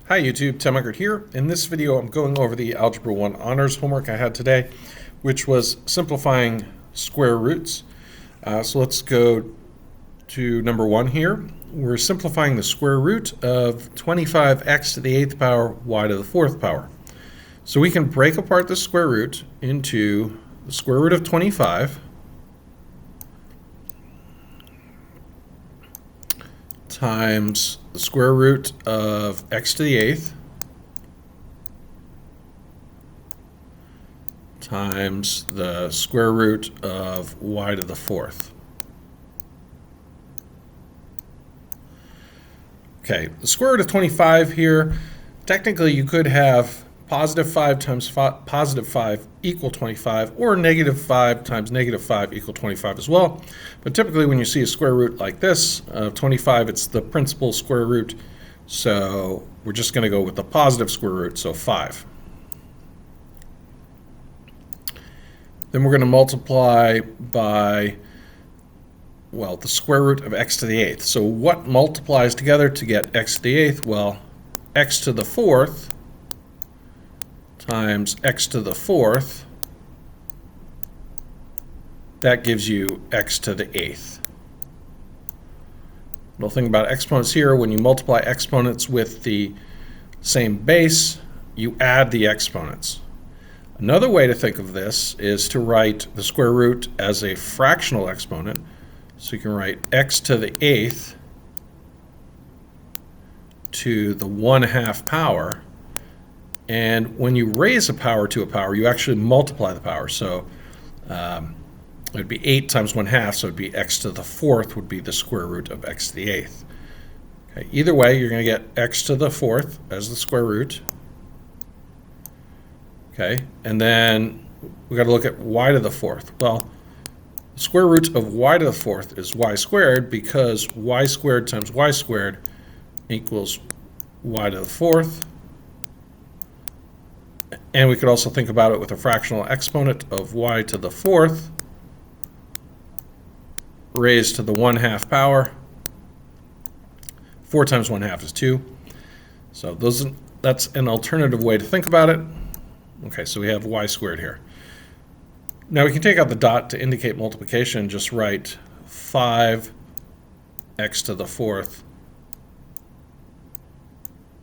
Hi YouTube, Tim Eckert here. In this video I'm going over the Algebra I honors homework I had today, which was simplifying square roots. So let's go to number 1 here. We're simplifying the square root of 25x to the 8th power y to the 4th power. So we can break apart the square root into the square root of 25 times the square root of x to the 8th times the square root of y to the 4th. Okay, the square root of 25 here, technically you could have positive 5 times positive 5 equal 25, or negative 5 times negative 5 equal 25 as well. But typically when you see a square root like this, 25, it's the principal square root. So we're just going to go with the positive square root, so 5. Then we're going to multiply by, well, the square root of x to the 8th. So what multiplies together to get x to the 8th? Well, x to the 4th times x to the 4th, that gives you x to the 8th. Little thing about exponents here, when you multiply exponents with the same base, you add the exponents. Another way to think of this is to write the square root as a fractional exponent. So you can write x to the 8th to the 1/2 power. And when you raise a power to a power, you actually multiply the power. So it would be 8 times 1/2, so it would be x to the 4th would be the square root of x to the 8th. Okay, either way, you're going to get x to the 4th as the square root. Okay, and then we've got to look at y to the 4th. Well, the square root of y to the 4th is y squared, because y squared times y squared equals y to the 4th. And we could also think about it with a fractional exponent of y to the 4th raised to the 1/2 power. 4 times 1/2 is 2. So that's an alternative way to think about it. Okay, so we have y squared here. Now we can take out the dot to indicate multiplication and just write 5x to the 4th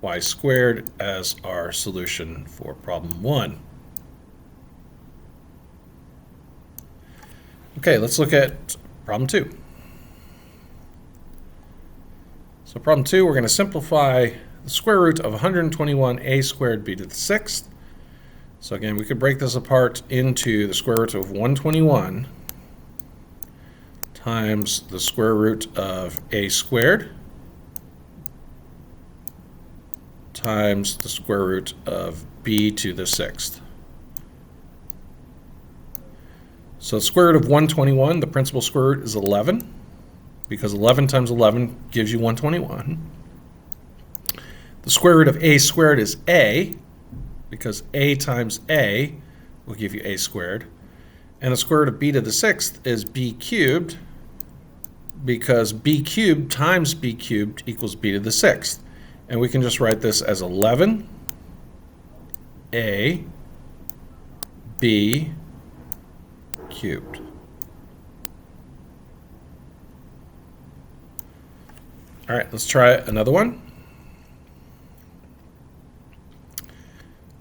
y squared as our solution for problem 1. Okay, let's look at problem 2. So problem 2, we're going to simplify the square root of 121a squared b to the 6th. So again, we could break this apart into the square root of 121 times the square root of a squared times the square root of b to the 6th. So the square root of 121, the principal square root is 11, because 11 times 11 gives you 121. The square root of a squared is a, because a times a will give you a squared. And the square root of b to the 6th is b cubed, because b cubed times b cubed equals b to the 6th. And we can just write this as 11 a b cubed. All right, let's try another one.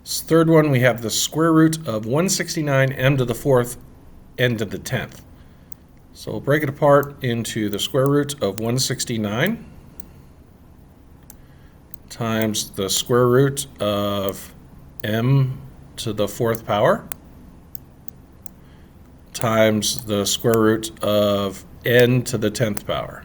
This third one, we have the square root of 169 m to the 4th n to the 10th. So we'll break it apart into the square root of 169 times the square root of m to the 4th power times the square root of n to the 10th power.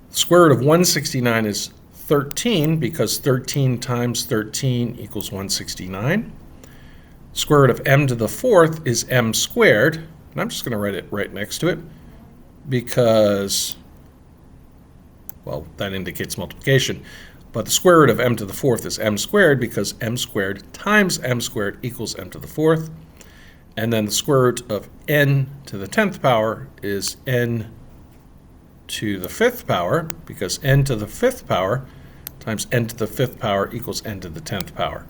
The square root of 169 is 13, because 13 times 13 equals 169. Square root of m to the 4th is m squared, and I'm just going to write it right next to it, because, well, that indicates multiplication. But the square root of m to the 4th is m squared, because m squared times m squared equals m to the 4th. And then the square root of n to the 10th power is n to the 5th power, because n to the 5th power times n to the 5th power equals n to the 10th power.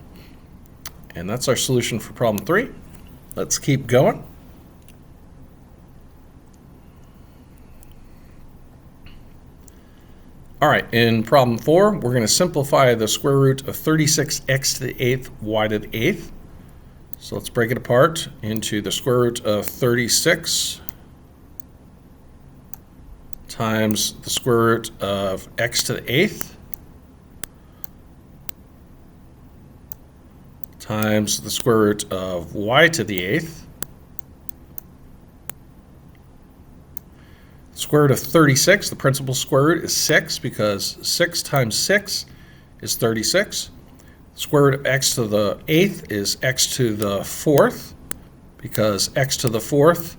And that's our solution for problem 3. Let's keep going. All right, in problem 4, we're going to simplify the square root of 36x to the 8th y to the 8th. So let's break it apart into the square root of 36 times the square root of x to the 8th times the square root of y to the 8th. Square root of 36, the principal square root is 6 because 6 times 6 is 36. Square root of x to the 8th is x to the 4th because x to the 4th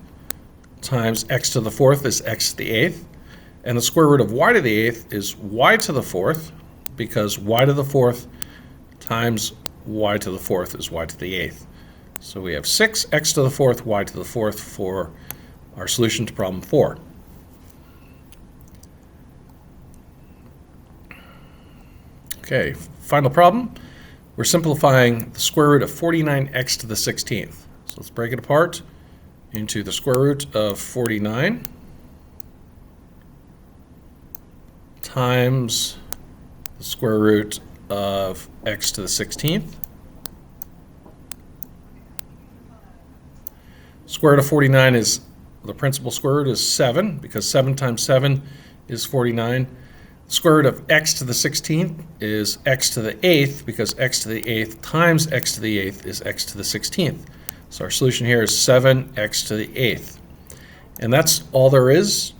times x to the 4th is x to the 8th. And the square root of y to the 8th is y to the 4th because y to the 4th times y to the 4th is y to the 8th. So we have 6x to the 4th, y to the 4th for our solution to problem 4. Okay, final problem. We're simplifying the square root of 49x to the 16th. So let's break it apart into the square root of 49 times the square root of x to the 16th. Square root of 49 is, the principal square root is 7 because 7 times 7 is 49. Square root of x to the 16th is x to the 8th because x to the 8th times x to the 8th is x to the 16th. So our solution here is 7x to the 8th. And that's all there is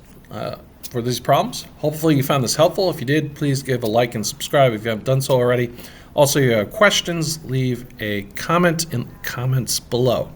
for these problems. Hopefully you found this helpful. If you did, please give a like and subscribe if you haven't done so already. Also, if you have questions, leave a comment in the comments below.